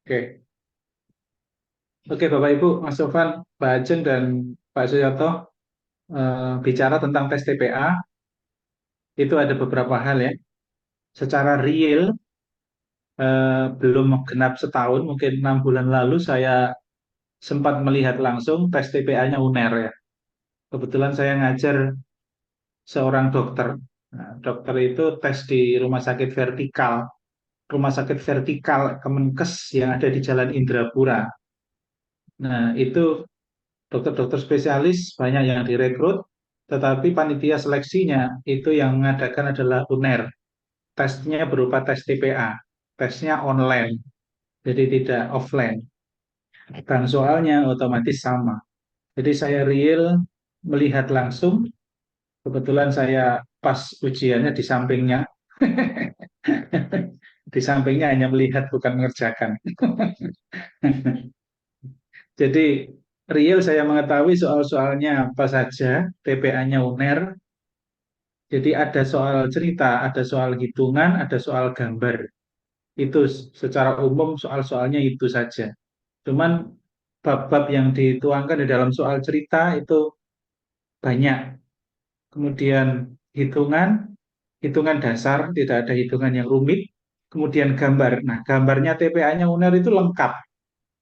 Oke, oke Bapak Ibu, Mas Sofan, Pak Ajeng dan Pak Suyoto bicara tentang tes TPA itu ada beberapa hal ya. Secara real belum genap setahun, mungkin 6 bulan lalu saya sempat melihat langsung tes TPA-nya UNER ya. Kebetulan saya ngajar seorang dokter. Nah, dokter itu tes di rumah sakit vertikal Kemenkes yang ada di Jalan Indrapura. Nah, itu dokter-dokter spesialis banyak yang direkrut, tetapi panitia seleksinya itu yang mengadakan adalah UNER. Tesnya berupa tes TPA, tesnya online, jadi tidak offline. Dan soalnya otomatis sama. Jadi saya real melihat langsung, kebetulan saya pas ujiannya di sampingnya, di sampingnya hanya melihat bukan mengerjakan. Jadi real saya mengetahui soal-soalnya apa saja, TPA-nya UNER. Jadi ada soal cerita, ada soal hitungan, ada soal gambar. Itu secara umum soal-soalnya itu saja. Cuman bab-bab yang dituangkan di dalam soal cerita itu banyak. Kemudian hitungan, hitungan dasar, tidak ada hitungan yang rumit. Kemudian gambar. Nah, gambarnya TPA-nya UNER itu lengkap.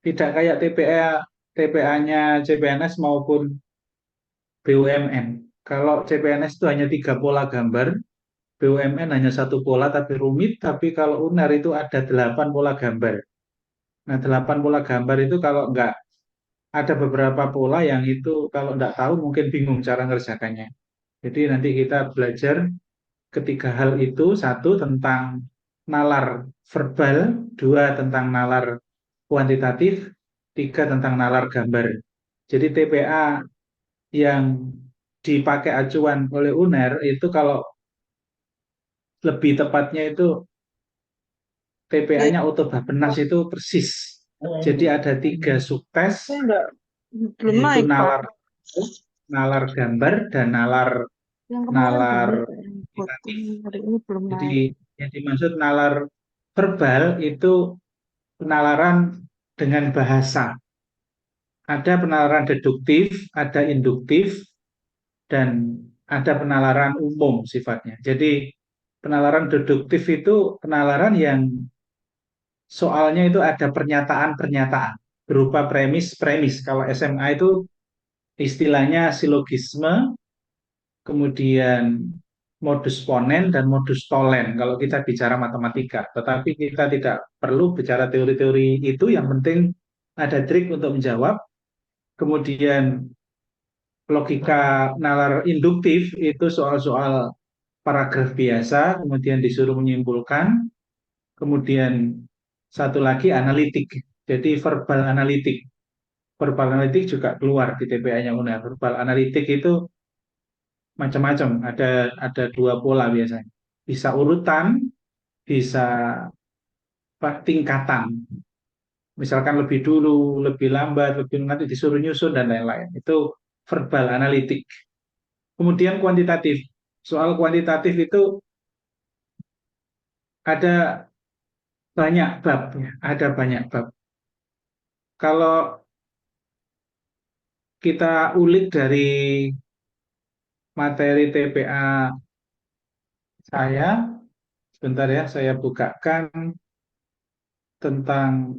Tidak kayak TPA-nya CPNS maupun BUMN. Kalau CPNS itu hanya 3 pola gambar, BUMN hanya 1 pola tapi rumit, tapi kalau UNER itu ada 8 pola gambar. Nah, 8 pola gambar itu kalau nggak ada beberapa pola yang itu kalau nggak tahu mungkin bingung cara ngerjakannya. Jadi nanti kita belajar ketiga hal itu, satu tentang nalar verbal, dua tentang nalar kuantitatif, tiga tentang nalar gambar. Jadi TPA yang dipakai acuan oleh UNER itu kalau lebih tepatnya itu Jadi, TPA-nya Otobapenas itu persis. Jadi ada 3 subtes, saya nggak belum yaitu naik Pak. nalar nalar gambar dan nalar Yang kemarin nalar belum, yang foto kuantitatif. hari ini belum Jadi naik. yang dimaksud nalar verbal itu penalaran dengan bahasa. Ada penalaran deduktif, ada induktif, dan ada penalaran umum sifatnya. Jadi penalaran deduktif itu penalaran yang soalnya itu ada pernyataan-pernyataan berupa premis-premis. Kalau SMA itu istilahnya silogisme, kemudian modus ponen dan modus tolen kalau kita bicara matematika. Tetapi kita tidak perlu bicara teori-teori itu, yang penting ada trik untuk menjawab. Kemudian logika nalar induktif itu soal-soal paragraf biasa, kemudian disuruh menyimpulkan, kemudian satu lagi analitik. Jadi verbal analitik. Verbal analitik juga keluar di TPA-nya UNER. Verbal analitik itu macam-macam, ada 2 pola biasanya. Bisa urutan, bisa tingkatan. Misalkan lebih dulu, lebih lambat, lebih nanti disuruh nyusun dan lain-lain. Itu verbal analitik. Kemudian kuantitatif. Soal kuantitatif itu ada banyak bab, ya. Ada banyak bab. Kalau kita ulik dari materi TPA saya, sebentar ya, saya bukakan tentang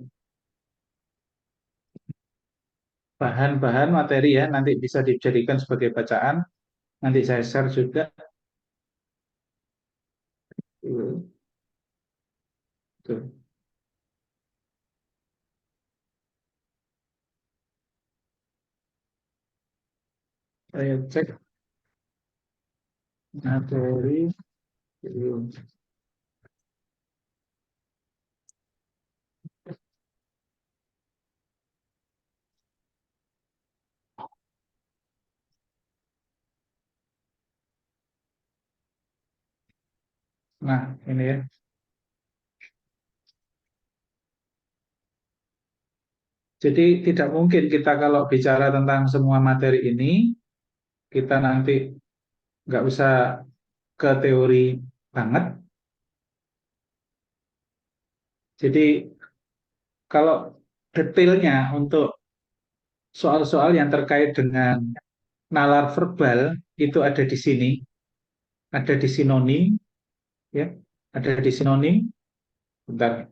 bahan-bahan materi ya, nanti bisa dijadikan sebagai bacaan. Nanti saya share juga. Tuh, saya cek materi. Nah, ini ya. Jadi tidak mungkin kita kalau bicara tentang semua materi ini, kita nanti nggak usah ke teori banget. Jadi Kalau detailnya untuk soal-soal yang terkait dengan nalar verbal itu ada di sini, ada di sinonim, ya, ada di sinonim. Bentar.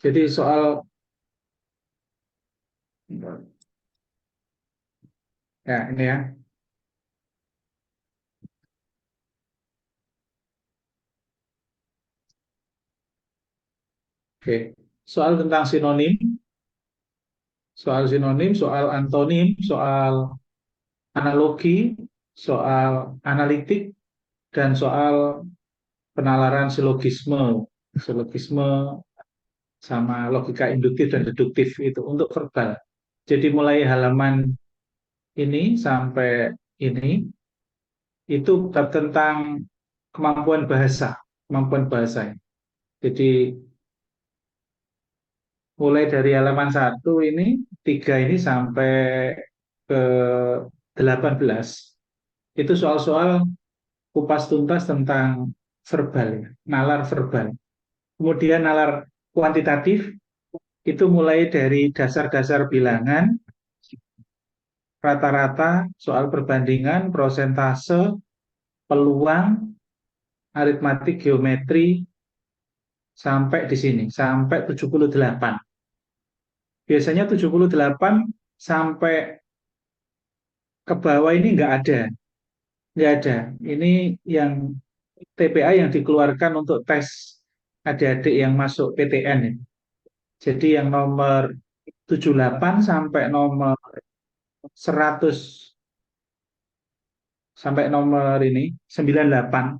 Jadi soal, ya ini ya, oke. Soal tentang sinonim, soal antonim, soal analogi, soal analitik, dan soal penalaran silogisme, silogisme sama logika induktif dan deduktif itu untuk verbal. Jadi mulai halaman ini sampai ini itu bab tentang kemampuan bahasa, kemampuan bahasa. Jadi mulai dari halaman 1 ini, 3 ini sampai ke 18 itu soal-soal kupas tuntas tentang verbal, ya, nalar verbal. Kemudian nalar kuantitatif itu mulai dari dasar-dasar bilangan, rata-rata, soal perbandingan, prosentase, peluang, aritmatik, geometri, sampai di sini, sampai 78. Biasanya 78 sampai ke bawah ini nggak ada. Nggak ada. Ini yang TPA yang dikeluarkan untuk tes adik-adik yang masuk PTN ya. Jadi yang nomor 78 sampai nomor 100 sampai nomor ini 98.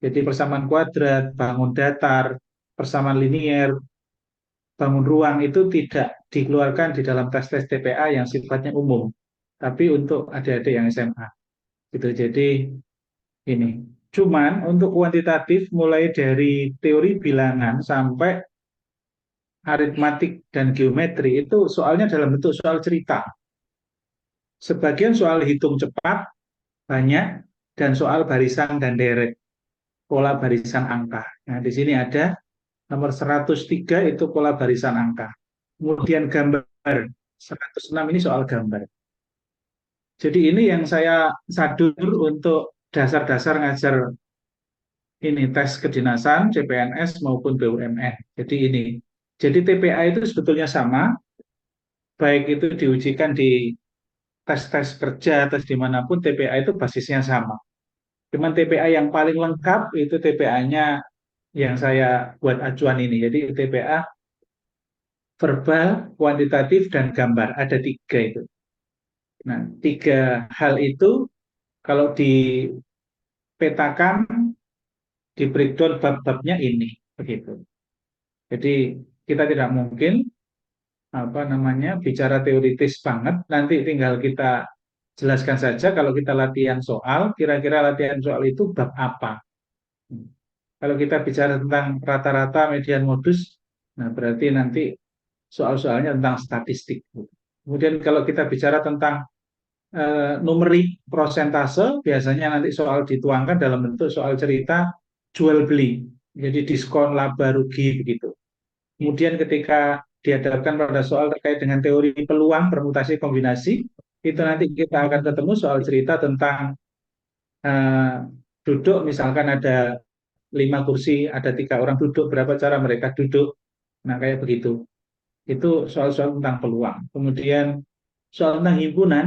Jadi persamaan kuadrat, bangun datar, persamaan linier, bangun ruang itu tidak dikeluarkan di dalam tes-tes TPA yang sifatnya umum, tapi untuk adik-adik yang SMA. Gitu. Jadi ini. Cuman untuk kuantitatif mulai dari teori bilangan sampai aritmatik dan geometri itu soalnya dalam bentuk soal cerita. Sebagian soal hitung cepat banyak dan soal barisan dan deret, pola barisan angka. Nah, di sini ada nomor 103 itu pola barisan angka. Kemudian gambar 106 ini soal gambar. Jadi ini yang saya sadur untuk dasar-dasar ngajar ini tes kedinasan, CPNS maupun BUMN. Jadi ini. Jadi TPA itu sebetulnya sama, baik itu diujikan di tes-tes kerja, tes dimanapun, TPA itu basisnya sama. Cuman TPA yang paling lengkap itu TPA-nya yang saya buat acuan ini. Jadi TPA verbal, kuantitatif, dan gambar. Ada 3 itu. Nah, 3 hal itu kalau dipetakan, di breakdown bab-babnya ini. Begitu. Jadi kita tidak mungkin apa namanya bicara teoritis banget. Nanti tinggal kita jelaskan saja kalau kita latihan soal, kira-kira latihan soal itu bab apa. Kalau kita bicara tentang rata-rata median modus, nah berarti nanti soal-soalnya tentang statistik. Kemudian kalau kita bicara tentang numerik prosentase, biasanya nanti soal dituangkan dalam bentuk soal cerita jual beli. Jadi diskon, laba, rugi begitu. Kemudian ketika dihadapkan pada soal terkait dengan teori peluang, permutasi, kombinasi, itu nanti kita akan ketemu soal cerita tentang uh, duduk, misalkan ada 5 kursi, ada 3 orang duduk, berapa cara mereka duduk, nah kayak begitu. Itu soal-soal tentang peluang. Kemudian soal tentang himpunan,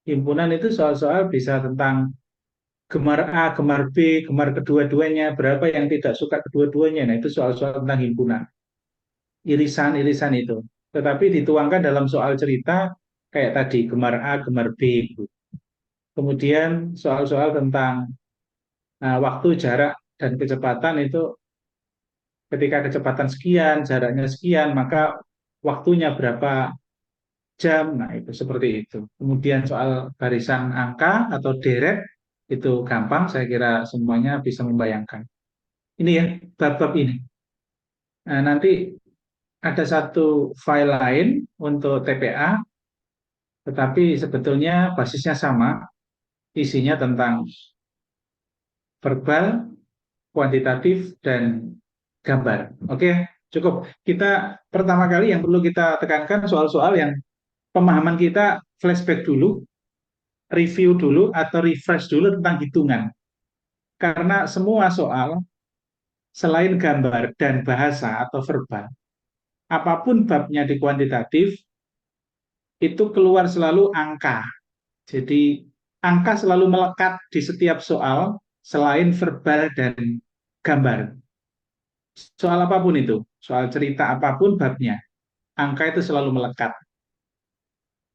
himpunan itu soal-soal bisa tentang gemar A, gemar B, gemar kedua-duanya, berapa yang tidak suka kedua-duanya, nah itu soal-soal tentang himpunan. Irisan-irisan itu. Tetapi dituangkan dalam soal cerita kayak tadi, gemar A, gemar B. Kemudian soal-soal tentang waktu, jarak, dan kecepatan itu ketika kecepatan sekian, jaraknya sekian, maka waktunya berapa jam. Nah, itu seperti itu. Kemudian soal barisan angka atau deret, itu gampang, saya kira semuanya bisa membayangkan. Ini ya, bab-bab ini. Nah, nanti ada satu file lain untuk TPA, tetapi sebetulnya basisnya sama, isinya tentang verbal, kuantitatif, dan gambar. Oke, Cukup. Kita pertama kali yang perlu kita tekankan soal-soal yang pemahaman kita flashback dulu, review dulu, atau refresh dulu tentang hitungan. Karena semua soal, selain gambar dan bahasa atau verbal, apapun babnya di kuantitatif, itu keluar selalu angka. Jadi, angka selalu melekat di setiap soal, selain verbal dan gambar. Soal apapun itu, soal cerita apapun babnya, angka itu selalu melekat.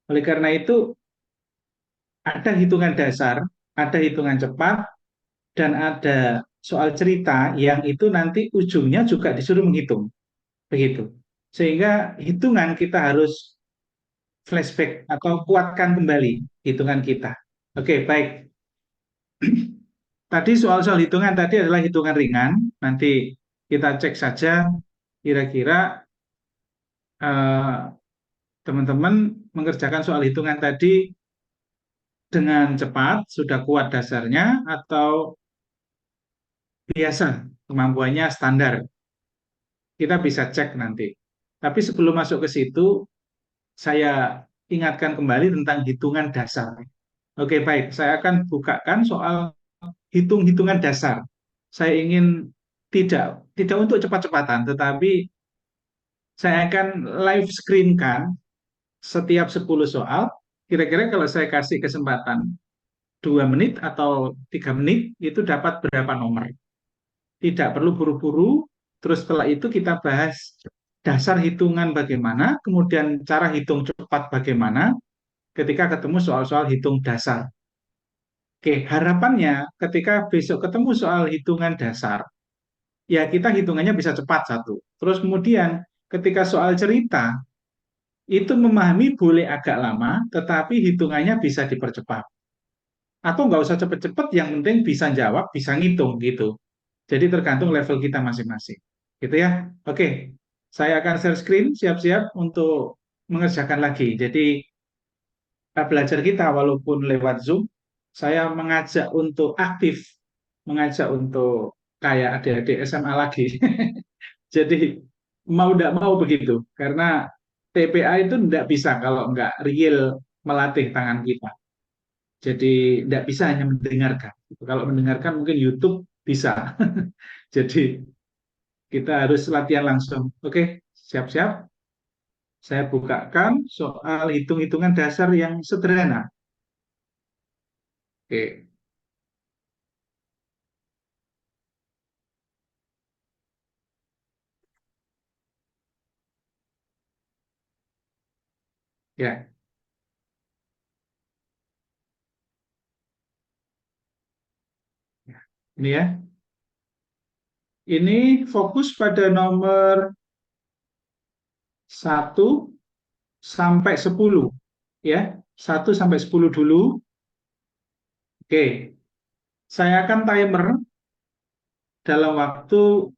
Oleh karena itu, ada hitungan dasar, ada hitungan cepat, dan ada soal cerita yang itu nanti ujungnya juga disuruh menghitung. Begitu. Sehingga hitungan kita harus flashback atau kuatkan kembali hitungan kita. Oke, baik. Tadi soal-soal hitungan tadi adalah hitungan ringan. Nanti kita cek saja kira-kira eh, teman-teman mengerjakan soal hitungan tadi dengan cepat, sudah kuat dasarnya, atau biasa, kemampuannya standar. Kita bisa cek nanti. Tapi sebelum masuk ke situ, saya ingatkan kembali tentang hitungan dasar. Oke, baik. Saya akan bukakan soal hitung-hitungan dasar. Saya ingin tidak untuk cepat-cepatan, tetapi saya akan live screen-kan setiap 10 soal. Kira-kira kalau saya kasih kesempatan 2 menit atau 3 menit, itu dapat berapa nomor. Tidak perlu buru-buru, terus setelah itu kita bahas dasar hitungan bagaimana, kemudian cara hitung cepat bagaimana, ketika ketemu soal-soal hitung dasar. Oke, harapannya ketika besok ketemu soal hitungan dasar, ya kita hitungannya bisa cepat satu. Terus kemudian ketika soal cerita, itu memahami boleh agak lama, tetapi hitungannya bisa dipercepat. Atau nggak usah cepet-cepet, yang penting bisa jawab, bisa ngitung gitu. Jadi tergantung level kita masing-masing. Gitu ya. Oke, saya akan share screen, siap-siap untuk mengerjakan lagi. Jadi belajar kita walaupun lewat Zoom, saya mengajak untuk aktif, mengajak untuk kayak adik-adik SMA lagi. Jadi mau tidak mau begitu, karena TPA itu tidak bisa kalau nggak real melatih tangan kita. Jadi tidak bisa hanya mendengarkan. Kalau mendengarkan mungkin YouTube bisa. Jadi kita harus latihan langsung. Oke, siap-siap. Saya bukakan soal hitung-hitungan dasar yang sederhana. Oke, ya. Ini ya. Ini fokus pada nomor 1 sampai 10. Ya, 1 sampai 10 dulu. Oke, saya akan timer dalam waktu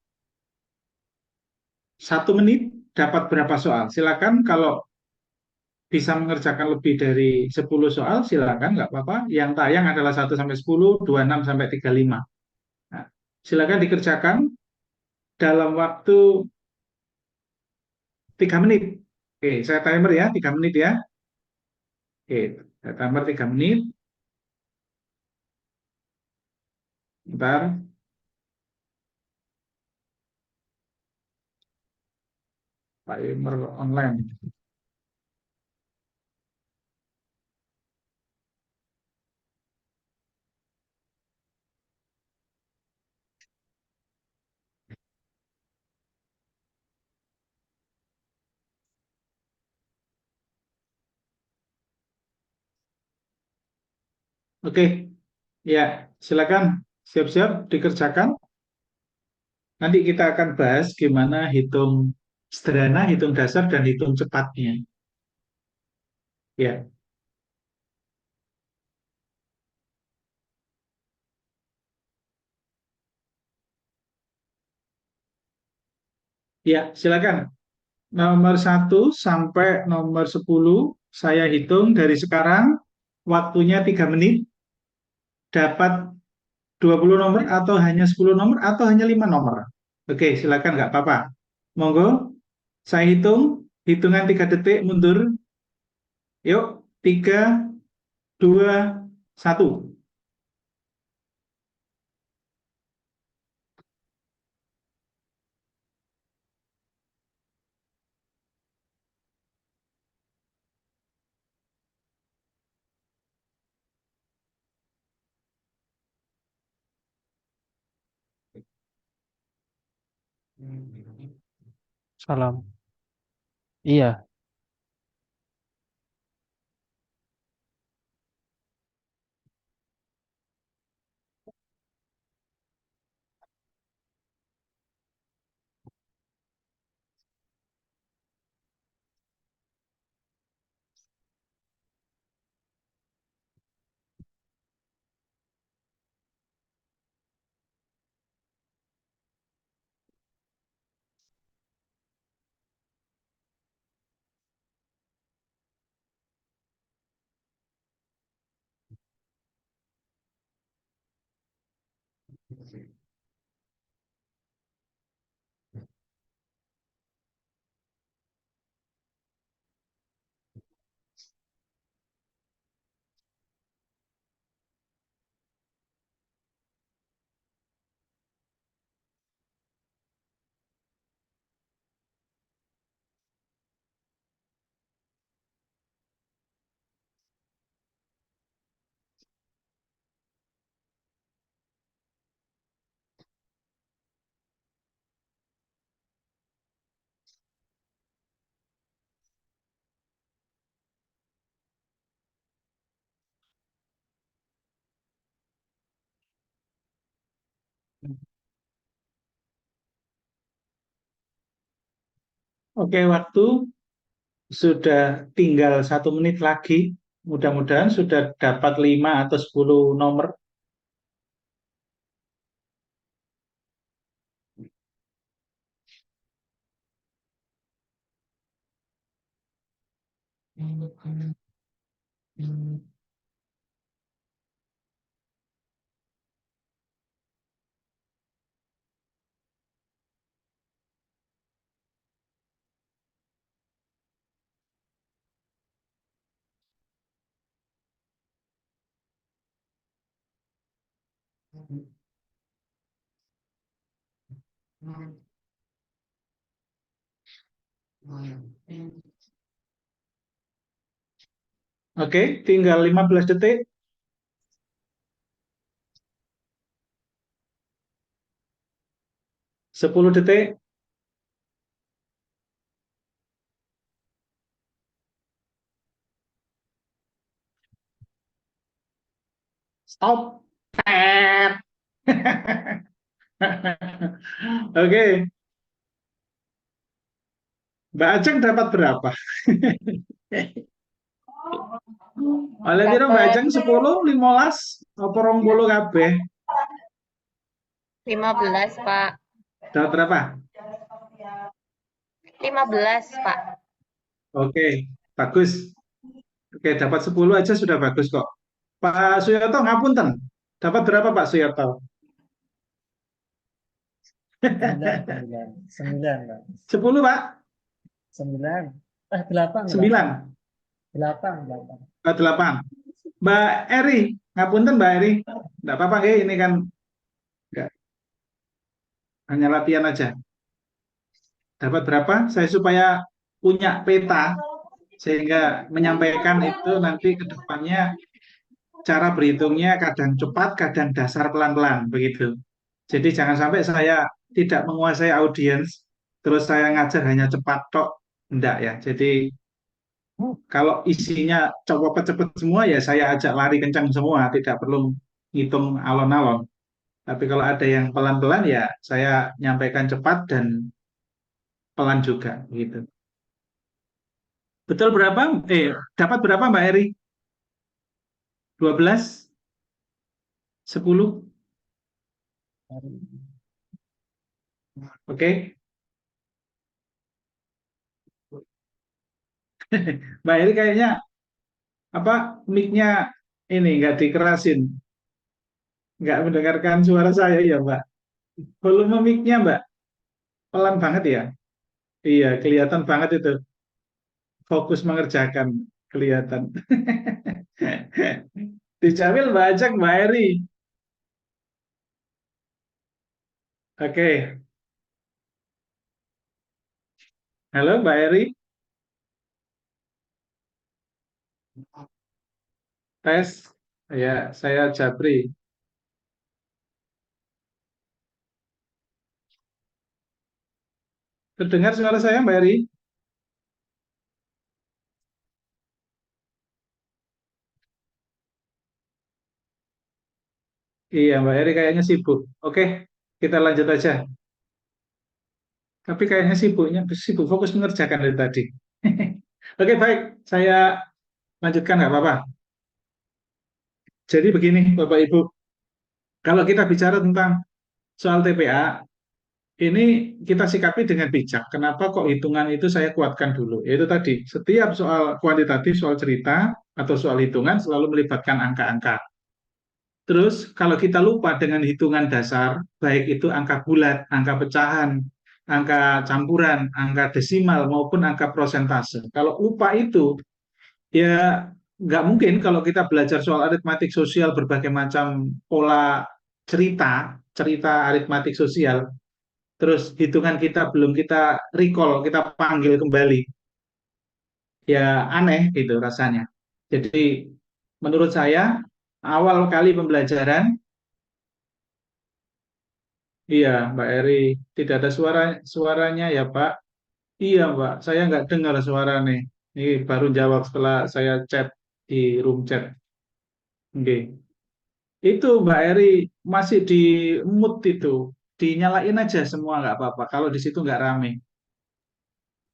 1 menit dapat berapa soal. Silakan kalau bisa mengerjakan lebih dari 10 soal, silakan, nggak apa-apa. Yang tayang adalah 1 sampai 10, 26 sampai 35. Nah, silakan dikerjakan dalam waktu 3 menit. Oke, saya timer ya, 3 menit ya. Oke, saya timer 3 menit. Bentar, timer online. Oke, ya, silakan siap-siap dikerjakan. Nanti kita akan bahas gimana hitung sederhana, hitung dasar, dan hitung cepatnya. Ya, ya, silakan. Nomor 1 sampai nomor 10 saya hitung dari sekarang, waktunya 3 menit, dapat 20 nomor atau hanya 10 nomor atau hanya 5 nomor. Oke, silakan, nggak apa-apa. Monggo, saya hitung. Hitungan 3 detik mundur. Yuk, 3, 2, 1. Salam. Iya, Oke, waktu sudah tinggal 1 menit lagi. Mudah-mudahan sudah dapat 5 atau 10 nomor. Oke, tinggal 15 detik. 10 detik. Stop. Tet. Oke, Mbak Ajeng dapat berapa? Oleh piro Mbak Dapat Ajeng 10, 15, apa 20 kabeh? 15, Pak. Dapat berapa? 15, Pak. Oke, bagus. Oke, dapat 10 aja sudah bagus kok. Pak Suyoto ngapunten. Dapat berapa Pak Suyoto? 9, Pak. 10 Pak? 9. 8, 9. 8. 8. Mbak Eri, ngapunten Mbak Eri. Enggak apa-apa, ini kan enggak, hanya latihan aja. Dapat berapa? Saya supaya punya peta sehingga menyampaikan itu nanti ke depannya cara berhitungnya kadang cepat, kadang dasar pelan-pelan begitu. Jadi jangan sampai saya tidak menguasai audiens, terus saya ngajar hanya cepat tok, enggak ya. Jadi kalau isinya cepet-cepet semua ya saya ajak lari kencang semua, tidak perlu ngitung alon-alon. Tapi kalau ada yang pelan-pelan ya saya nyampaikan cepat dan pelan juga gitu. Betul berapa? Dapat berapa Mbak Eri? 12? 10? Oke. Mbak Eri kayaknya apa mic-nya ini nggak dikerasin, nggak mendengarkan suara saya ya Mbak. Volume mic-nya Mbak pelan banget ya. Iya, kelihatan banget itu. Fokus mengerjakan, kelihatan. Dijamil Mbak Ajak, Mbak Eri. Oke, halo Mbak Eri. Tes. Ya, saya Jabri. Terdengar suara saya Mbak Eri? Iya, Mbak Eri kayaknya sibuk. Oke, kita lanjut aja. Tapi kayaknya sibuk fokus mengerjakan dari tadi. Oke, baik. Saya lanjutkan nggak apa-apa. Jadi begini, Bapak Ibu. Kalau kita bicara tentang soal TPA, ini kita sikapi dengan bijak. Kenapa kok hitungan itu saya kuatkan dulu? Yaitu tadi, setiap soal kuantitatif, soal cerita, atau soal hitungan selalu melibatkan angka-angka. Terus kalau kita lupa dengan hitungan dasar, baik itu angka bulat, angka pecahan, angka campuran, angka desimal maupun angka prosentase. Kalau lupa itu, ya nggak mungkin kalau kita belajar soal aritmatik sosial berbagai macam pola cerita, cerita aritmatik sosial, terus hitungan kita belum kita recall, kita panggil kembali, ya aneh gitu rasanya. Jadi menurut saya awal kali pembelajaran. Iya, Mbak Eri, tidak ada suaranya ya, Pak. Iya, Mbak, saya nggak dengar suara nih. Ini baru jawab setelah saya chat di room chat. Oke. Itu Mbak Eri masih di mute itu. Dinyalain aja semua nggak apa-apa. Kalau di situ nggak rame.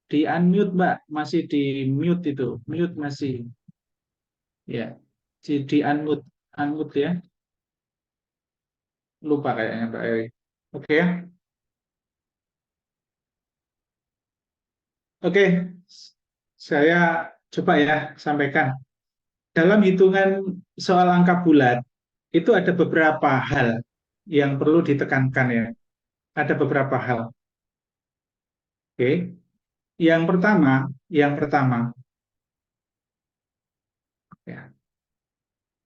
Di unmute, Mbak, masih di mute itu. Mute masih. Ya, di unmute, unmute ya. Lupa kayaknya Mbak Eri. Oke ya. Oke, saya coba ya sampaikan. Dalam hitungan soal angka bulat, itu ada beberapa hal yang perlu ditekankan ya. Ada beberapa hal. Oke. Yang pertama, ya.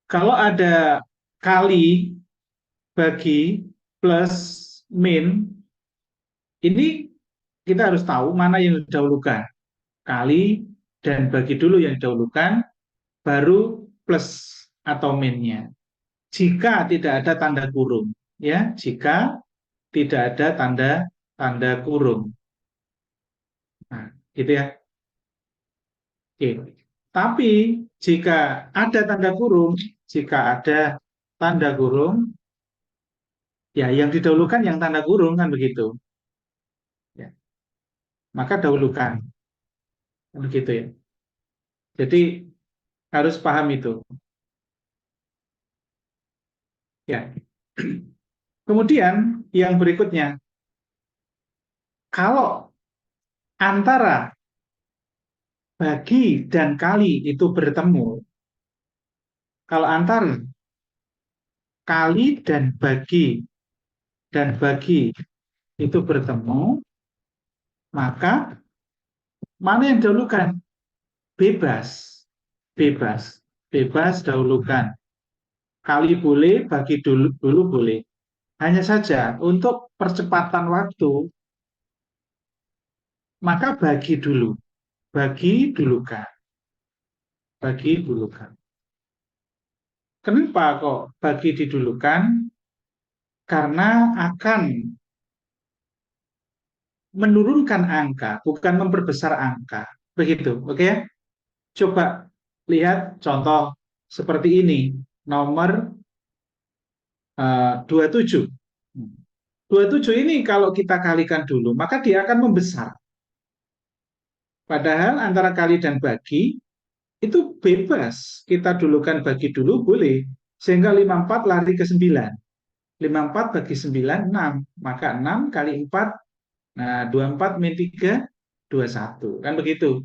Kalau ada kali, bagi, plus, min, ini kita harus tahu mana yang didahulukan. Kali dan bagi dulu yang didahulukan, baru plus atau minnya. Jika tidak ada tanda kurung, ya, jika tidak ada tanda tanda kurung. Nah, gitu ya. Oke. Tapi jika ada tanda kurung, jika ada tanda kurung, ya yang didahulukan yang tanda kurung kan begitu. Ya, maka dahulukan, begitu ya. Jadi harus paham itu. Ya. Kemudian yang berikutnya, kalau antara bagi dan kali itu bertemu, kalau antara kali dan bagi itu bertemu, maka mana yang dahulukan? Bebas, bebas, bebas dahulukan. Kali boleh, bagi dulu boleh. Hanya saja untuk percepatan waktu, maka bagi dulukan, bagi dulukan. Kenapa kok bagi didulukan? Karena akan menurunkan angka, bukan memperbesar angka. Begitu, oke ya? Coba lihat contoh seperti ini, nomor 27. 27 ini kalau kita kalikan dulu, maka dia akan membesar. Padahal antara kali dan bagi, itu bebas. Kita dulukan bagi dulu boleh. Sehingga 54 lari ke 9. 54 bagi 9, 6. Maka 6 kali 4, nah 24 min 3, 21. Kan begitu.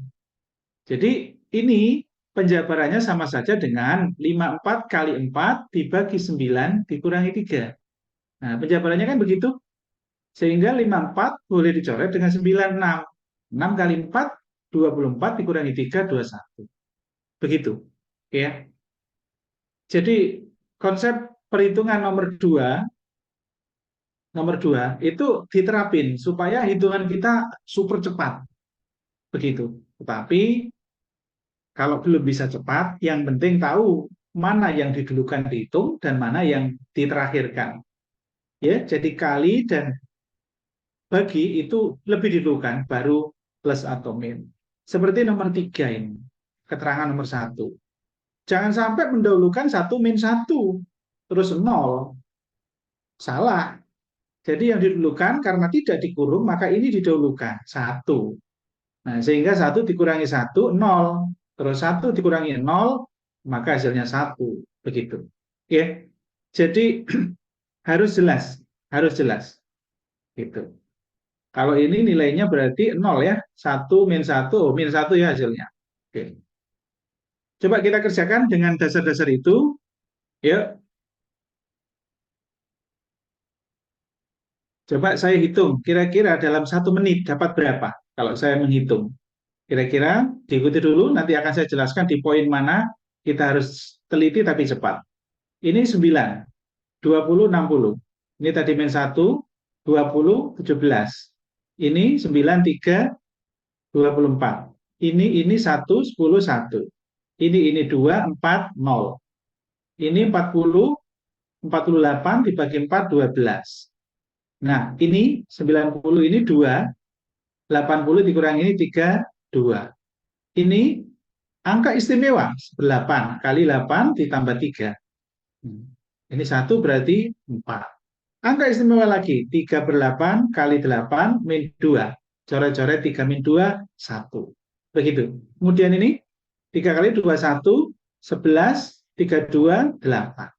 Jadi ini penjabarannya sama saja dengan 54 kali 4 dibagi 9 dikurangi 3. Nah, penjabarannya kan begitu. Sehingga 54 boleh dicoret dengan 96. 6 kali 4, 24 dikurangi 3, 21. Begitu. Ya. Jadi konsep perhitungan nomor 2 itu diterapin supaya hitungan kita super cepat. Begitu. Tetapi kalau belum bisa cepat, yang penting tahu mana yang didulukan dihitung dan mana yang diterakhirkan. Ya, jadi kali dan bagi itu lebih didulukan, baru plus atau min. Seperti nomor 3 ini, keterangan nomor 1. Jangan sampai mendahulukan 1 min 1, terus 0. Salah. Jadi yang didulukan karena tidak dikurung, maka ini didahulukan 1. Nah, sehingga 1 dikurangi 1, 0. Terus 1 dikurangi 0, maka hasilnya 1. Begitu. Ya. Jadi harus jelas. Harus jelas. Gitu. Kalau ini nilainya berarti 0 ya. 1 min 1, min 1 ya hasilnya. Oke. Coba kita kerjakan dengan dasar-dasar itu. Ya. Coba saya hitung, kira-kira dalam 1 menit dapat berapa? Kalau saya menghitung. Kira-kira diikuti dulu, nanti akan saya jelaskan di poin mana kita harus teliti tapi cepat. Ini 9, 20, 60. Ini tadi min 1, 20, 17. Ini 9, 3, 24. Ini 1, 10, 1. Ini 2, 4, 0. Ini 40, 48 dibagi 4, 12. Nah, ini 90 ini 2, 80 dikurangi ini 3, 2. Ini angka istimewa, 8 kali 8 ditambah 3. Ini 1 berarti 4. Angka istimewa lagi, 3 per 8 kali 8 min 2. Coret-coret 3 min 2, 1. Begitu. Kemudian ini 3 kali 2, 1, 11, 32, 8.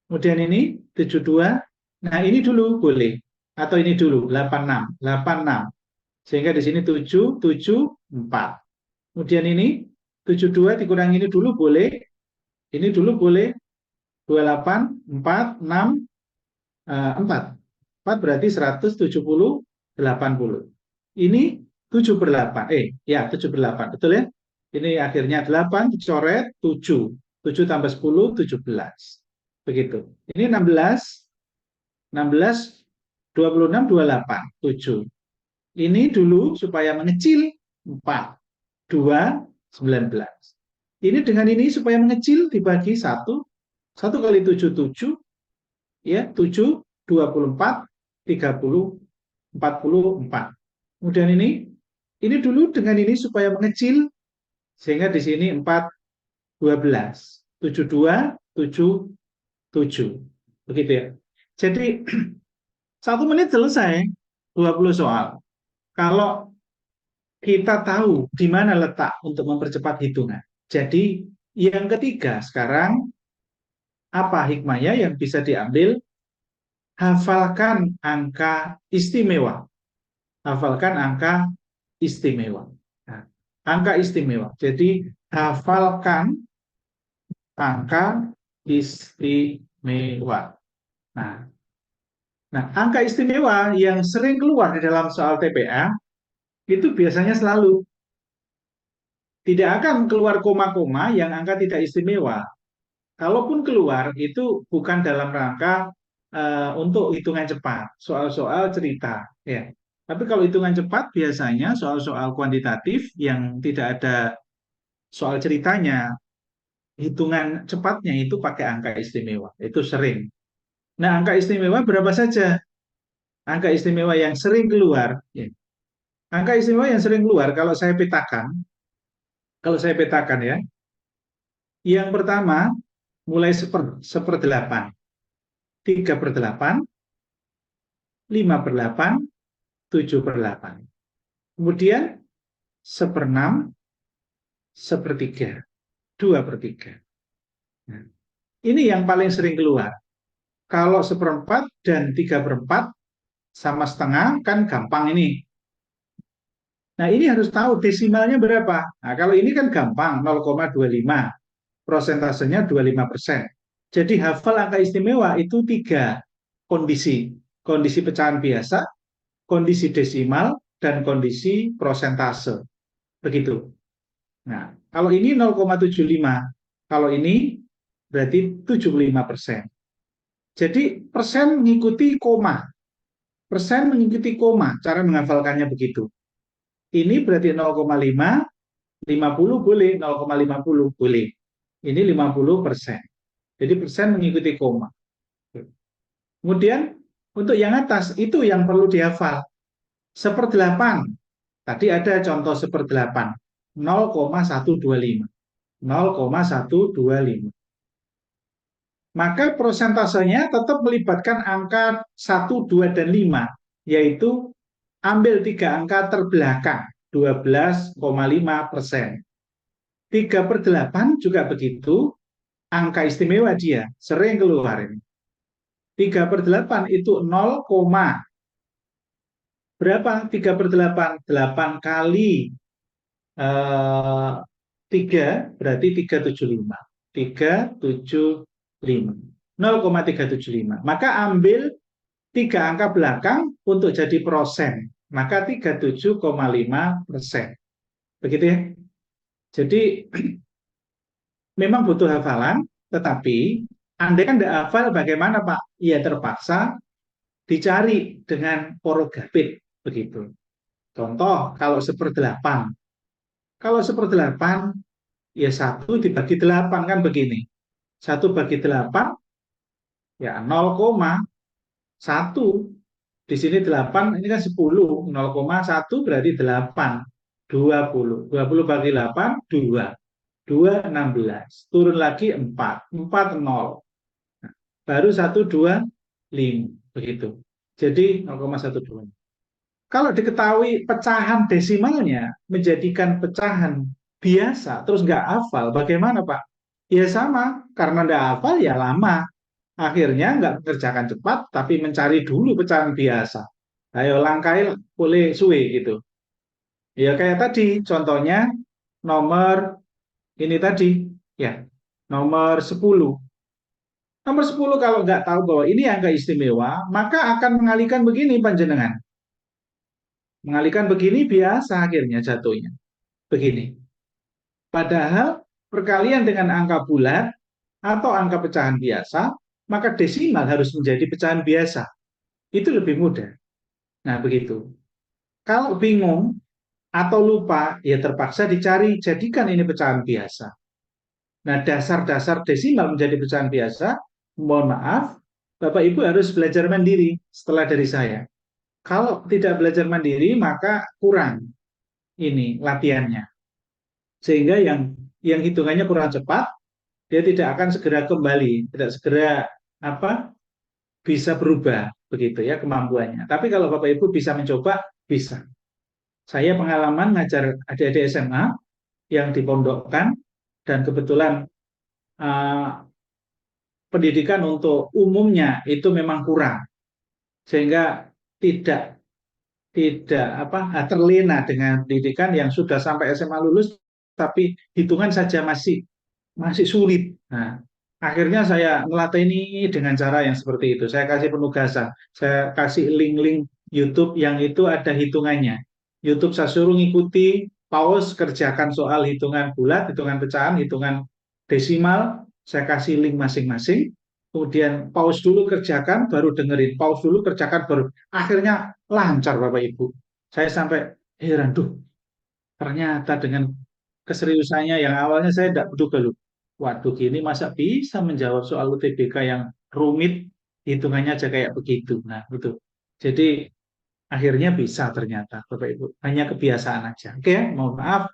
Kemudian ini 72. Nah, ini dulu boleh. Atau ini dulu, 86. 86. Sehingga di sini 7, 7, 4. Kemudian ini 72 dikurangi ini dulu boleh. Ini dulu boleh. 28, 4, 6, 4. 4 berarti 170, 80. Ini 7 per 8. Ya 7 per 8. Betul ya? Ini akhirnya 8 dicoret 7. 7 tambah 10, 17. Begitu. Ini 16. 16, 26, 28, 7. Ini dulu supaya mengecil 4, 2, 19. Ini dengan ini supaya mengecil dibagi 1. 1 kali 7, 7. Ya, 7, 24, 30, 44. Kemudian ini dulu dengan ini supaya mengecil, sehingga di sini 4, 12. 72, 7, 7. Begitu ya. Jadi 1 menit selesai 20 soal. Kalau kita tahu di mana letak untuk mempercepat hitungan. Jadi yang ketiga sekarang apa hikmahnya yang bisa diambil? Hafalkan angka istimewa. Hafalkan angka istimewa. Nah, angka istimewa. Jadi hafalkan angka istimewa. Nah, angka istimewa yang sering keluar di dalam soal TPA itu biasanya selalu tidak akan keluar koma-koma yang angka tidak istimewa. Kalaupun keluar itu bukan dalam rangka untuk hitungan cepat, soal-soal cerita, ya. Tapi kalau hitungan cepat biasanya soal-soal kuantitatif yang tidak ada soal ceritanya, hitungan cepatnya itu pakai angka istimewa, itu sering. Nah, angka istimewa berapa saja? Angka istimewa yang sering keluar, ya. Angka istimewa yang sering keluar kalau saya petakan ya, yang pertama mulai 1/8, 3/8, 5/8, 7/8. Kemudian 1/6, 1/3, 2/3. Nah, ini yang paling sering keluar. Kalau 1/4 dan 3/4 sama setengah kan gampang ini. Nah, ini harus tahu desimalnya berapa. Nah, kalau ini kan gampang, 0,25. Prosentasenya 25%. Jadi hafal angka istimewa itu 3 kondisi. Kondisi pecahan biasa, kondisi desimal, dan kondisi prosentase. Begitu. Nah, kalau ini 0,75, kalau ini berarti 75%. Jadi persen mengikuti koma. Persen mengikuti koma, cara menghafalkannya begitu. Ini berarti 0,5, 50 boleh, 0,50 boleh. Ini 50%. Jadi persen mengikuti koma. Kemudian untuk yang atas itu yang perlu dihafal. 1/8. Tadi ada contoh 1/8. 0,125. 0,125. Maka prosentasenya tetap melibatkan angka 1, 2, dan 5, yaitu ambil 3 angka terbelakang, 12,5%. 3/8 juga begitu, angka istimewa dia, sering keluar ini. 3/8 itu 0, berapa 3/8? 8 kali 3 berarti 375. 375. 0,375. Maka ambil 3 angka belakang untuk jadi persen. Maka 37,5%. Begitu ya. Jadi memang butuh hafalan, tetapi Anda kan tidak hafal bagaimana Pak? Ya terpaksa dicari dengan porogapit. Begitu. Contoh, kalau 1/8. Kalau 1/8, ya 1 dibagi 8 kan begini. 1 bagi 8, ya 0,1. Di sini 8, ini kan 10. 0,1 berarti 8. 20. 20 bagi 8, 2. 2, 16. Turun lagi 4. 4, 0. Nah, baru 1, 2, 5. Begitu. Jadi 0,12. Kalau diketahui pecahan desimalnya menjadikan pecahan biasa, terus nggak hafal, bagaimana Pak? Ya sama, karena nggak hafal ya lama. Akhirnya nggak mengerjakan cepat, tapi mencari dulu pecahan biasa. Ayo langkai boleh suwe gitu. Ya kayak tadi, contohnya nomor ini tadi, ya nomor 10. Nomor 10 kalau nggak tahu bahwa ini angka istimewa, maka akan mengalihkan begini panjenengan. Mengalihkan begini biasa akhirnya jatuhnya. Begini. Padahal perkalian dengan angka bulat atau angka pecahan biasa, maka desimal harus menjadi pecahan biasa. Itu lebih mudah. Nah, begitu. Kalau bingung atau lupa, ya terpaksa dicari, jadikan ini pecahan biasa. Nah, dasar-dasar desimal menjadi pecahan biasa, mohon maaf, Bapak Ibu harus belajar mandiri setelah dari saya. Kalau tidak belajar mandiri, maka kurang ini latihannya. Sehingga yang hitungannya kurang cepat, dia tidak akan segera kembali, tidak segera bisa berubah begitu ya kemampuannya. Tapi kalau Bapak Ibu bisa mencoba, bisa. Saya pengalaman ngajar adik-adik SMA yang dipondokkan dan kebetulan pendidikan untuk umumnya itu memang kurang. Sehingga tidak terlena dengan pendidikan yang sudah sampai SMA lulus tapi hitungan saja masih sulit. Nah, akhirnya saya melatih ini dengan cara yang seperti itu. Saya kasih penugasan, saya kasih link-link YouTube yang itu ada hitungannya. YouTube saya suruh ngikuti, pause, kerjakan soal hitungan bulat, hitungan pecahan, hitungan desimal, saya kasih link masing-masing. Kemudian pause dulu kerjakan, baru dengerin. Pause dulu kerjakan, baru. Akhirnya lancar Bapak Ibu. Saya sampai heran, ternyata dengan keseriusannya yang awalnya saya tidak menduga loh. Waduh, gini masa bisa menjawab soal UTBK yang rumit, hitungannya aja kayak begitu. Nah, itu. Jadi akhirnya bisa ternyata Bapak Ibu. Hanya kebiasaan aja. Oke, mohon maaf.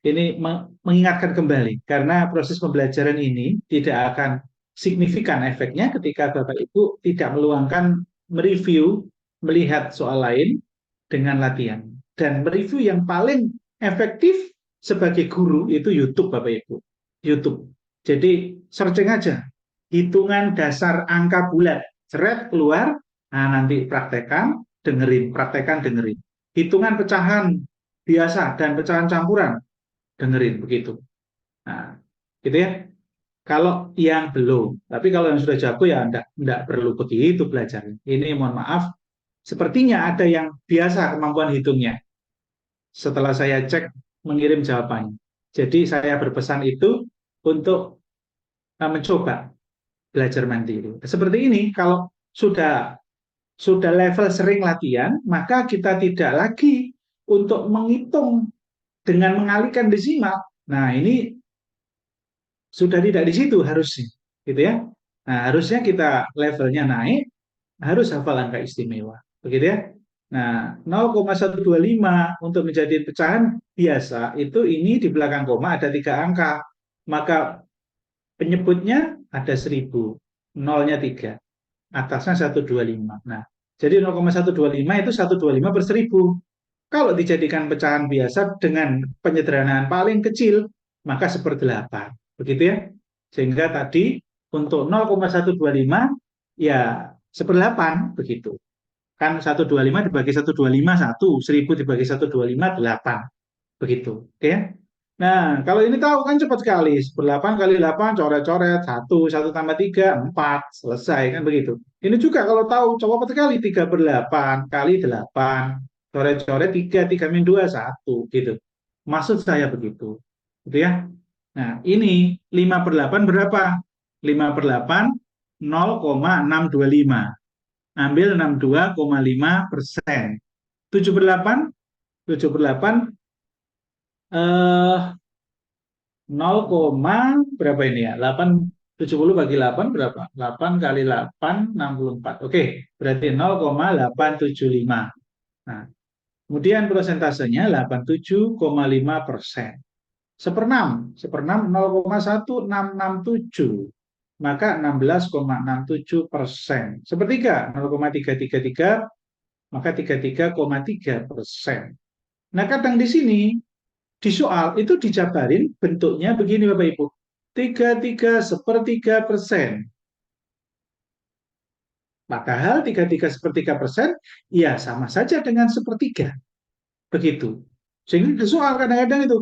Ini mengingatkan kembali karena proses pembelajaran ini tidak akan signifikan efeknya ketika Bapak Ibu tidak meluangkan mereview, melihat soal lain dengan latihan. Dan mereview yang paling efektif sebagai guru itu YouTube Bapak Ibu. YouTube. Jadi searching aja. Hitungan dasar angka bulat. Ceret keluar, nah nanti praktekan, dengerin. Praktekan, dengerin. Hitungan pecahan biasa dan pecahan campuran, dengerin begitu. Nah, gitu ya. Kalau yang belum, tapi kalau yang sudah jago ya enggak perlu begitu belajarnya. Ini mohon maaf, sepertinya ada yang biasa kemampuan hitungnya. Setelah saya cek mengirim jawabannya. Jadi saya berpesan itu untuk mencoba belajar mandiri. Seperti ini, kalau sudah level sering latihan, maka kita tidak lagi untuk menghitung dengan mengalihkan desimal. Nah, ini sudah tidak di situ harusnya, gitu ya. Nah, harusnya kita levelnya naik, harus hafal angka istimewa, begitu ya. Nah, 0,125 untuk menjadi pecahan biasa itu ini di belakang koma ada 3 angka, maka penyebutnya ada 1000, nolnya 3, atasnya 125. Nah, jadi 0,125 itu 125 per 1000. Kalau dijadikan pecahan biasa dengan penyederhanaan paling kecil, maka 1/8. Begitu ya. Sehingga tadi untuk 0,125 ya 1/8 begitu. Kan 125 dibagi 125 1, 1000 dibagi 125 8. Begitu. Oke ya. Nah, kalau ini tahu kan cepat sekali. 1/8 kali 8 coret-coret 1 tambah 3 4, selesai kan begitu. Ini juga kalau tahu coba sekali 3/8 kali 8 coret-coret 3 min 2 1 gitu. Maksud saya begitu. Gitu ya. Nah, ini 5/8 berapa? 5/8 0,625. Ambil 62,5%. 7/8 0, berapa ini ya? 70 bagi 8 berapa? 8 kali 8 64. Oke, berarti 0,875. Nah, kemudian prosentasenya 87,5%. 1/6 0,1667. Maka 16,67%. Sepertiga 0,333, maka 33,3%. Nah, kadang di sini di soal itu dijabarin bentuknya begini Bapak Ibu. 33/3%. Padahal 33/3% ya sama saja dengan 1/3. Begitu. Sehingga di soal kadang-kadang itu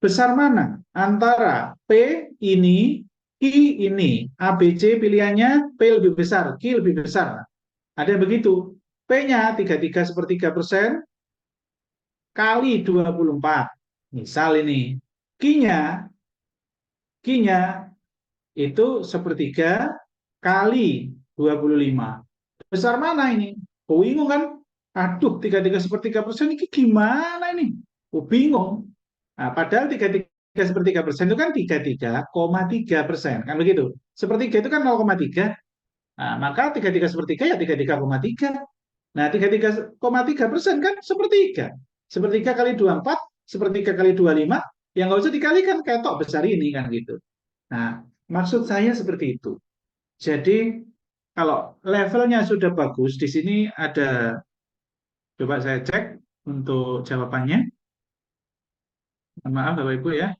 besar mana antara P ini, Q ini, A, B, C pilihannya P lebih besar, Q lebih besar. Ada yang begitu. P-nya 33/3% kali 24. Misal ini. Q-nya itu 1/3 kali 25. Besar mana ini? Oh, bingung kan? Aduh, 33/3% ini gimana ini? Oh, bingung. Nah, padahal 33/3% itu kan 33,3%. Kan begitu? 1/3 itu kan 0,3. Nah, maka 33/3 ya 33,3. Nah, 33,3% kan 1/3. 1/3 kali 24, 1/3 kali 25, yang nggak usah dikalikan, ketok besar ini kan gitu. Nah, maksud saya seperti itu. Jadi, kalau levelnya sudah bagus, di sini ada, coba saya cek untuk jawabannya. Maaf Bapak Ibu ya,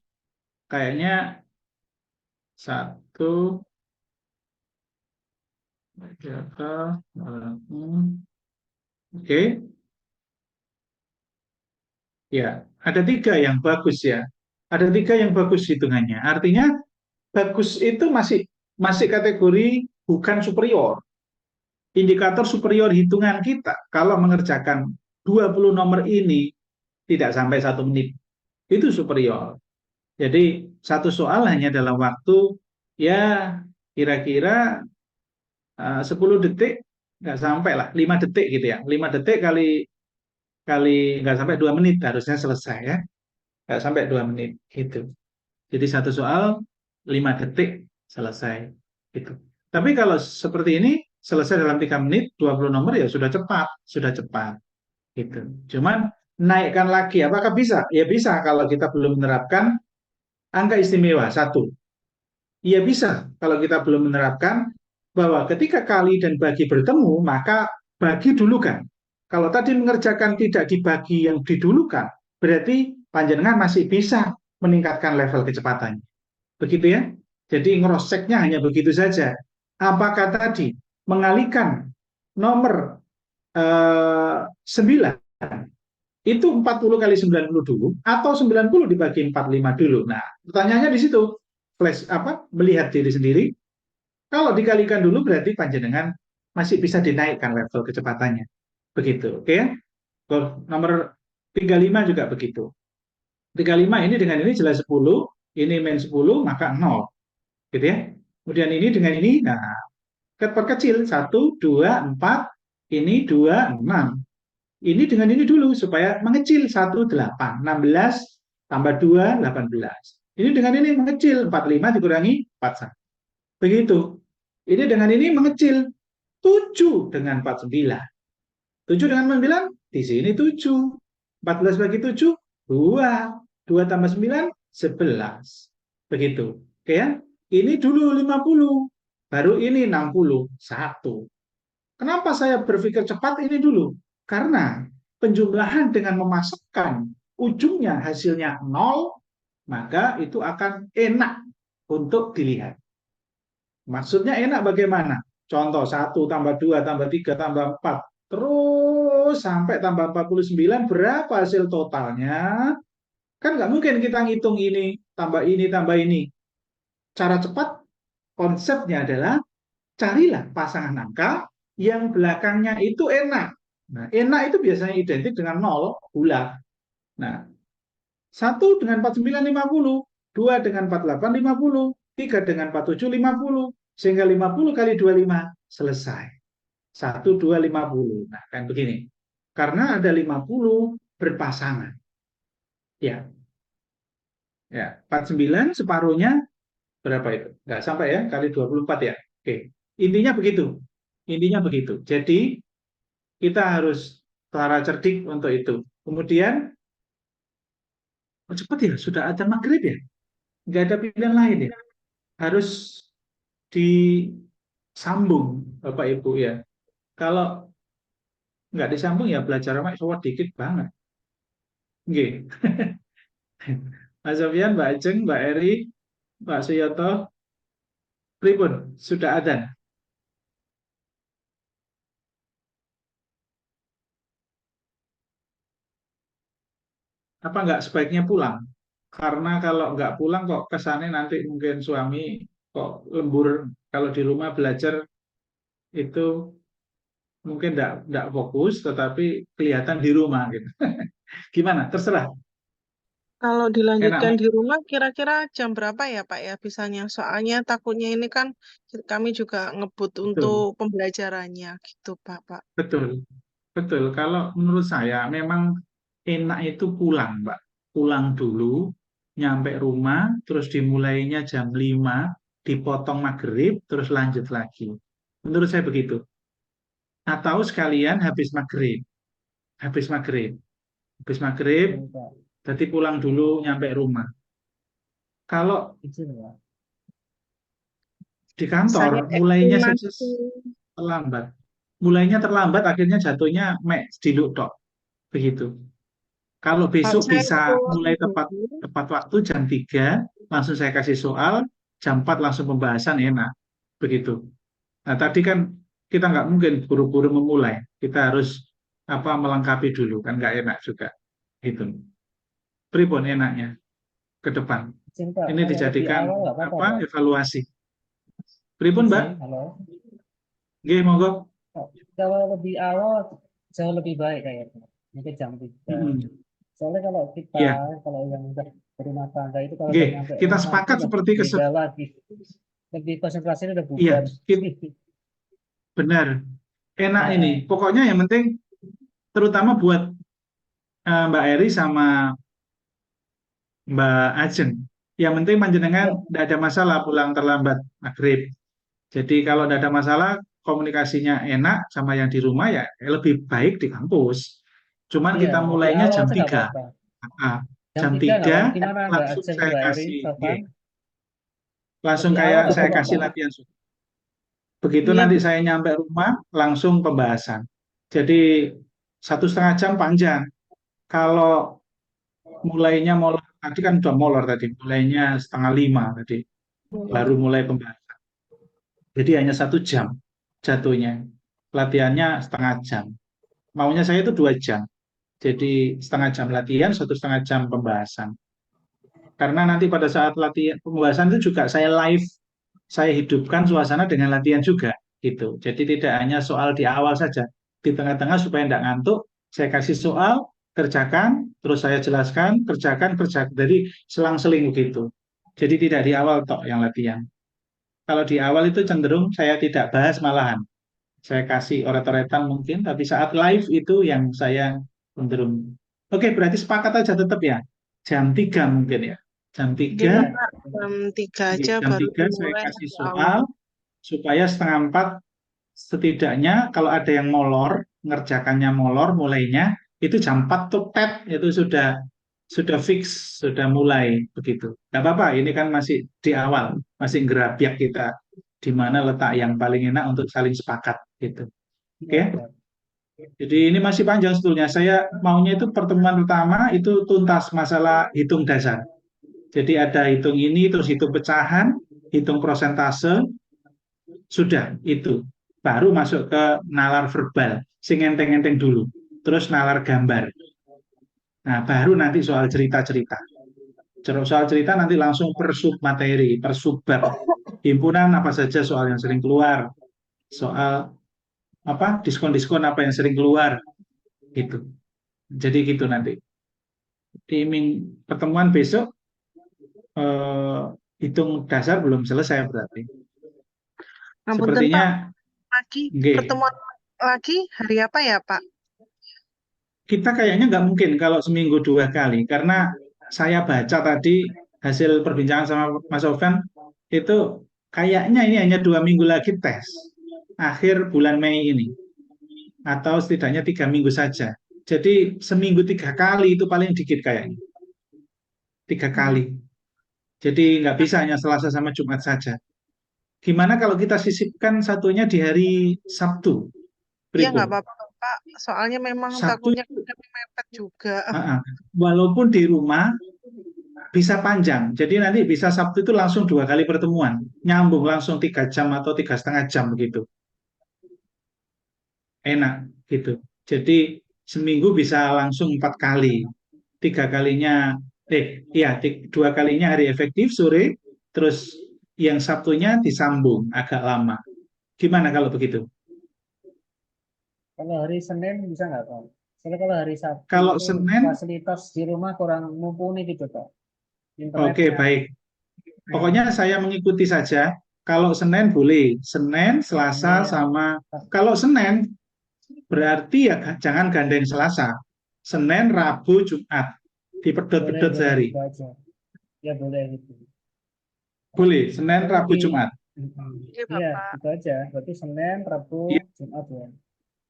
kayaknya 1, 2, oke. Ya, ada 3 yang bagus ya. Ada 3 yang bagus hitungannya. Artinya bagus itu masih kategori bukan superior. Indikator superior hitungan kita kalau mengerjakan 20 nomor ini tidak sampai 1 menit. Itu superior. Jadi satu soal hanya dalam waktu ya kira-kira 10 detik, nggak sampai lah, 5 detik gitu ya. 5 detik kali nggak sampai 2 menit harusnya selesai ya. Nggak sampai 2 menit gitu. Jadi satu soal 5 detik selesai gitu. Tapi kalau seperti ini selesai dalam 3 menit 20 nomor ya sudah cepat gitu. Cuman naikkan lagi apakah bisa? Ya bisa kalau kita belum menerapkan angka istimewa 1. Ya bisa kalau kita belum menerapkan bahwa ketika kali dan bagi bertemu maka bagi dulukan. Kalau tadi mengerjakan tidak dibagi yang didulukan, berarti panjenengan masih bisa meningkatkan level kecepatannya. Begitu ya. Jadi ngeroseknya hanya begitu saja. Apakah tadi mengalihkan nomor 9 itu 40 kali 90 dulu atau 90 dibagi 45 dulu. Nah, pertanyaannya di situ. Melihat diri sendiri. Kalau dikalikan dulu berarti panjenengan masih bisa dinaikkan level kecepatannya. Begitu, oke ya? Nomor 35 juga begitu. 35 ini dengan ini jelas 10, ini min 10, maka 0. Gitu ya. Kemudian ini dengan ini, nah, perkecil. 1, 2, 4, ini 2, 6. Ini dengan ini dulu, supaya mengecil. 1, 8. 16, tambah 2, 18. Ini dengan ini mengecil. 45 dikurangi 41. Begitu. Ini dengan ini mengecil. 7 dengan 49. 7 dengan 9, di sini 7. 14 bagi 7, 2. 2 tambah 9, 11. Begitu. Oke ya? Ini dulu 50. Baru ini 60. 1. Kenapa saya berpikir cepat ini dulu? Karena penjumlahan dengan memasukkan ujungnya hasilnya 0, maka itu akan enak untuk dilihat. Maksudnya enak bagaimana? Contoh 1 tambah 2 tambah 3 tambah 4 terus sampai tambah 49, berapa hasil totalnya? Kan nggak mungkin kita ngitung ini tambah ini tambah ini. Cara cepat konsepnya adalah carilah pasangan angka yang belakangnya itu enak. Nah, enak itu biasanya identik dengan 0, bulat. Nah, 1 dengan 49, 50. 2 dengan 48, 50. 3 dengan 47, 50. Sehingga 50 kali 25, selesai. 1, 2, 50. Nah, kan begini. Karena ada 50 berpasangan. Ya. Ya, 49 separuhnya berapa itu? Nggak sampai ya, kali 24 ya. Oke. Intinya begitu. Intinya begitu. Jadi, kita harus secara cerdik untuk itu. Kemudian, oh cepat ya, sudah ada maghrib ya? Nggak ada pilihan lain ya? Harus disambung, Bapak Ibu ya. Kalau nggak disambung ya belajar mak cowok dikit banget. Oke. Mas Sofian, Mbak Ajeng, Mbak Eri, Pak Suyoto, pripun sudah ada? Apa nggak sebaiknya pulang? Karena kalau nggak pulang kok kesannya nanti mungkin suami kok lembur, kalau di rumah belajar itu mungkin nggak fokus, tetapi kelihatan di rumah gitu. Gimana? Terserah. Kalau Enak, dilanjutkan Mak. di rumah, kira-kira jam berapa ya Pak ya bisanya? Soalnya takutnya ini kan kami juga ngebut untuk Betul, pembelajarannya gitu Pak. betul, betul. Kalau menurut saya memang enak itu pulang, Mbak. Pulang dulu, nyampe rumah, terus dimulainya jam 5, dipotong maghrib, terus lanjut lagi. Menurut saya begitu. Atau sekalian habis maghrib. Habis maghrib. Habis maghrib, Betul, Pak. jadi pulang dulu, nyampe rumah. Kalau Izin, Pak. di kantor, Saya mulainya saja estimasi terlambat. Mulainya terlambat, akhirnya jatuhnya mek diluk tok. Begitu. Kalau kalau besok saya bisa pulang mulai tepat dulu, tepat waktu jam 3, langsung saya kasih soal, jam 4 langsung pembahasan enak. Begitu. Nah, tadi kan kita nggak mungkin buru-buru memulai. Kita harus melengkapi dulu, kan nggak enak juga. Gitu. Pripun enaknya ke depan. Izin, Pak. Ini Kalau lebih dijadikan awal nggak apa-apa, Pak. evaluasi. Pripun, Mbak? Izin, halo. Nggih, monggo. Pak, kalau lebih awal jauh lebih baik kayaknya. Mungkin jam 3. Mm-mm. Soalnya kalau kita, Iya, kalau yang udah berumah tangga itu kalau udah nggih. nyampe Kita rumah itu sepakat udah seperti beda lagi. Lebih konsentrasinya udah iya, bubar. benar. Enak ini. Nah, Pokoknya yang penting terutama buat Mbak Eri sama Mbak Ajeng. Yang penting panjenengan ya, tidak ada masalah pulang terlambat maghrib. Jadi kalau tidak ada masalah, komunikasinya enak sama yang di rumah ya lebih baik di kampus. Cuman iya, kita lebih mulainya awal jam aja nggak 3. apa-apa. Ah, Jam jam 3 nggak apa-apa. 3 Gimana Mbak langsung Ajeng, saya Mbak Eri, kasih, Sofan? nggih, langsung Lebih awal kayak nggak saya apa-apa. kasih latihan. Begitu iya nanti saya nyampe rumah, langsung pembahasan. Jadi 1,5 jam panjang. Kalau mulainya molor, tadi kan udah molor tadi, mulainya 4:30 tadi, baru mulai pembahasan. Jadi hanya 1 jam jatuhnya. Latihannya 1/2 jam. Maunya saya itu 2 jam. Jadi 1/2 jam latihan, 1,5 jam pembahasan. Karena nanti pada saat latihan pembahasan itu juga saya live, saya hidupkan suasana dengan latihan juga. gitu. Jadi tidak hanya soal di awal saja, di tengah-tengah supaya tidak ngantuk, saya kasih soal, kerjakan, terus saya jelaskan, kerjakan, kerjakan. Jadi selang-seling begitu. Jadi tidak di awal tok yang latihan. Kalau di awal itu cenderung saya tidak bahas malahan. Saya kasih oret-oretan mungkin, tapi saat live itu yang saya cenderung. Oke, berarti sepakat aja tetap ya. Jam 3 mungkin ya. Jam Gini 3, Pak, jam 3 di aja jam baru 3 saya dimulai kasih dari awal. soal supaya setengah 4 setidaknya kalau ada yang molor, ngerjakannya molor mulainya, itu jam 4 tuh pet, itu sudah fix, sudah mulai begitu. Nggak apa-apa, ini kan masih di awal, masih ngerabiak kita di mana letak yang paling enak untuk saling sepakat gitu. Oke? Iya, Pak. Jadi ini masih panjang sebetulnya. Saya maunya itu pertemuan pertama itu tuntas masalah hitung dasar. Jadi ada hitung ini, terus hitung pecahan, hitung prosentase, sudah itu. Baru masuk ke nalar verbal, sing enteng-enteng dulu. Terus nalar gambar. Nah, baru nanti soal cerita-cerita. Soal cerita nanti langsung per sub materi, per subbab. Himpunan apa saja soal yang sering keluar. Soal apa diskon-diskon apa yang sering keluar gitu. Jadi gitu nanti. Di pertemuan besok eh, hitung dasar belum selesai berarti. Ngapunten Pak, Sepertinya lagi nggih. pertemuan lagi hari apa ya Pak? Kita kayaknya nggak mungkin kalau seminggu 2 kali, karena saya baca tadi hasil perbincangan sama Mas Sofyan, itu kayaknya ini hanya 2 minggu lagi tes, akhir bulan Mei ini, atau setidaknya 3 minggu saja. Jadi seminggu 3 kali itu paling dikit kayaknya, 3 kali. Jadi nggak bisa hanya Selasa sama Jumat saja. Gimana kalau kita sisipkan satunya di hari Sabtu, Iya nggak Pripun? apa-apa Pak, soalnya memang Sabtu takutnya itu, kami mepet juga. walaupun di rumah, bisa panjang. Jadi nanti bisa Sabtu itu langsung 2 kali pertemuan, nyambung langsung 3 jam atau 3,5 jam begitu. Enak gitu. Jadi seminggu bisa langsung 4 kali. 3 kalinya, iya 2 kalinya hari efektif sore, terus yang Sabtunya disambung agak lama. Gimana kalau begitu? Kalau hari Senin bisa nggak, Pak? Soalnya kalau hari Sabtu Kalau itu Senin, fasilitas di rumah kurang mumpuni gitu, Pak. oke Internetnya. baik. Pokoknya saya mengikuti saja. Kalau Senin boleh, Senin, Selasa, Senin, sama kalau Senin berarti ya jangan gandeng Selasa. Senin, Rabu, Jumat. boleh Dipedot-pedot boleh sehari. gitu aja. Ya boleh gitu. Boleh, Senin, Soalnya Rabu, di Jumat. Iya Iya, Bapak. itu aja. Berarti Senin, Rabu, Iya. Jumat ya.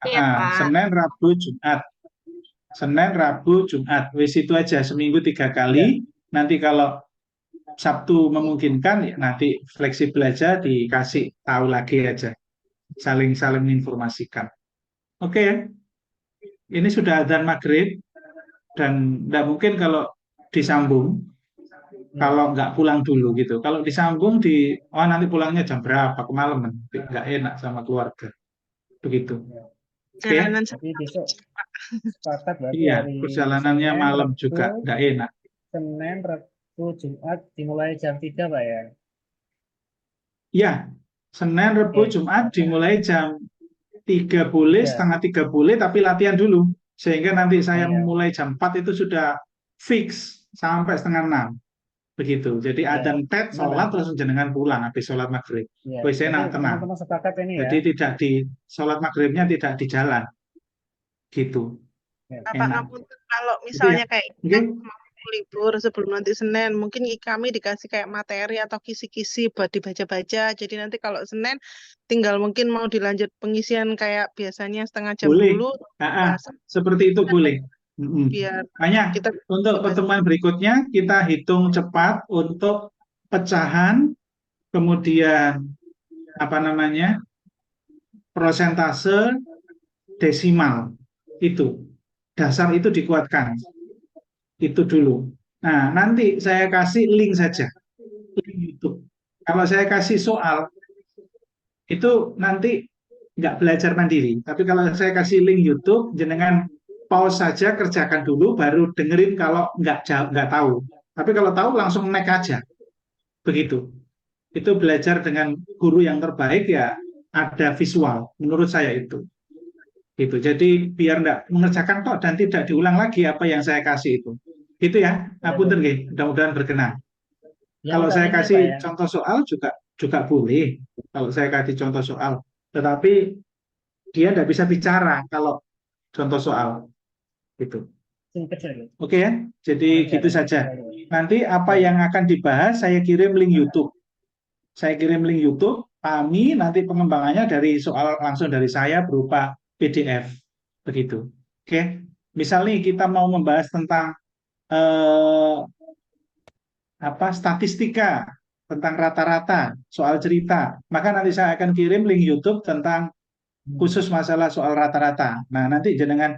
Iya, Pak. Senin, Rabu, Jumat. Senin, Rabu, Jumat. Wis itu aja, seminggu 3 kali. Nanti kalau Sabtu memungkinkan, ya nanti fleksibel aja, dikasih tahu lagi aja. Saling-saling menginformasikan. Oke, ini sudah adzan maghrib, dan tidak mungkin kalau disambung, kalau nggak pulang dulu gitu. Kalau disambung nanti pulangnya jam berapa, kemalaman, nggak enak sama keluarga. Begitu. Oke? Jalanan Jadi besok sepakat berarti Iya, hari perjalanannya Senin, malam Rabu, juga nggak enak. Senin, Rabu, Jumat dimulai jam 3, Pak ya. Iya, Senin, Rabu, Oke, Jumat sepakat. dimulai jam 3 boleh, 3. setengah 3 boleh, tapi latihan dulu. Sehingga nanti saya Iya, memulai jam 4 itu sudah fix sampai setengah 6. Begitu. Jadi iya. adzan tet, Cuma sholat, nanti, terus jenengan pulang habis sholat maghrib. iya. Wis Jadi enak, tenang. teman-teman sepakat ini ya. Jadi tidak di sholat maghribnya tidak di jalan. Gitu. Ya. Bapak Enak. ngapunten kalau Gitu ya. misalnya kayak Oke? mau libur sebelum nanti Senin, mungkin kami dikasih kayak materi atau kisi-kisi buat dibaca-baca. Jadi nanti kalau Senin tinggal mungkin mau dilanjut pengisian kayak biasanya setengah jam Boleh. dulu, bahas Seperti itu boleh. biar Makanya kita untuk pertemuan berikutnya kita hitung cepat untuk pecahan, kemudian apa namanya, prosentase, desimal. Itu dasar itu dikuatkan. Itu dulu. Nah, nanti saya kasih link saja, link YouTube. Kalau saya kasih soal, itu nanti nggak belajar mandiri. Tapi kalau saya kasih link YouTube, jenengan pause saja, kerjakan dulu, baru dengerin kalau nggak tahu. Tapi kalau tahu langsung next aja. Begitu. Itu belajar dengan guru yang terbaik ya, ada visual. Menurut saya itu. Gitu. Jadi biar enggak mengerjakan tok dan tidak diulang lagi apa yang saya kasih itu. Gitu ya. Punten nggih, mudah-mudahan berkenan. Ya, Kalau Pak, saya thank you, Pak, kasih ya. contoh soal juga juga boleh. Kalau saya kasih contoh soal, tetapi dia tidak bisa bicara kalau contoh soal gitu. Sing kecil gitu. Oke ya. Jadi Ya, gitu ya, saja. ya, ya. Nanti apa yang akan dibahas saya kirim link YouTube. Saya kirim link YouTube. Kami nanti pengembangannya dari soal langsung dari saya berupa PDF. Begitu. Oke. Misal nih kita mau membahas tentang eh, statistika, tentang rata-rata, soal cerita. Maka nanti saya akan kirim link YouTube tentang khusus masalah soal rata-rata. Nah, nanti jenengan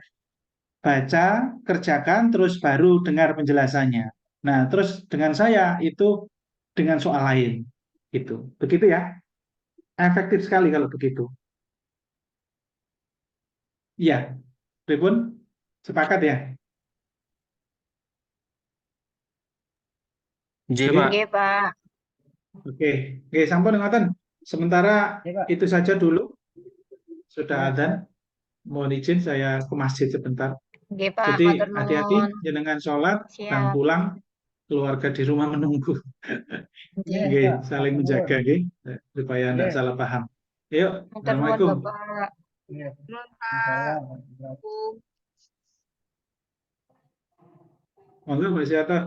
baca, kerjakan, terus baru dengar penjelasannya. Nah, terus dengan saya itu dengan soal lain. Gitu. Begitu ya. Efektif sekali kalau begitu. Iya. Pripun? Sepakat ya? J, Oke. Pak. Oke, Pak. Oke. Oke, sampun ngoten. Sementara Ya, Pak. itu saja dulu. Sudah Ya, adzan. Pak. Mohon izin saya ke masjid sebentar. Oke, Pak. Jadi Matur hati-hati nuwun. jenengan sholat dan Siap. pulang, keluarga di rumah menunggu. Ya, Oke. Oke, Pak. saling Matur menjaga, nuwun. oke, supaya tidak Ya, salah paham. Yuk, Matur nuwun, Assalamualaikum. Bapak. ya. Nun, Pak. Assalamualaikum. Assalamualaikum. Monggo, Mbak Siata.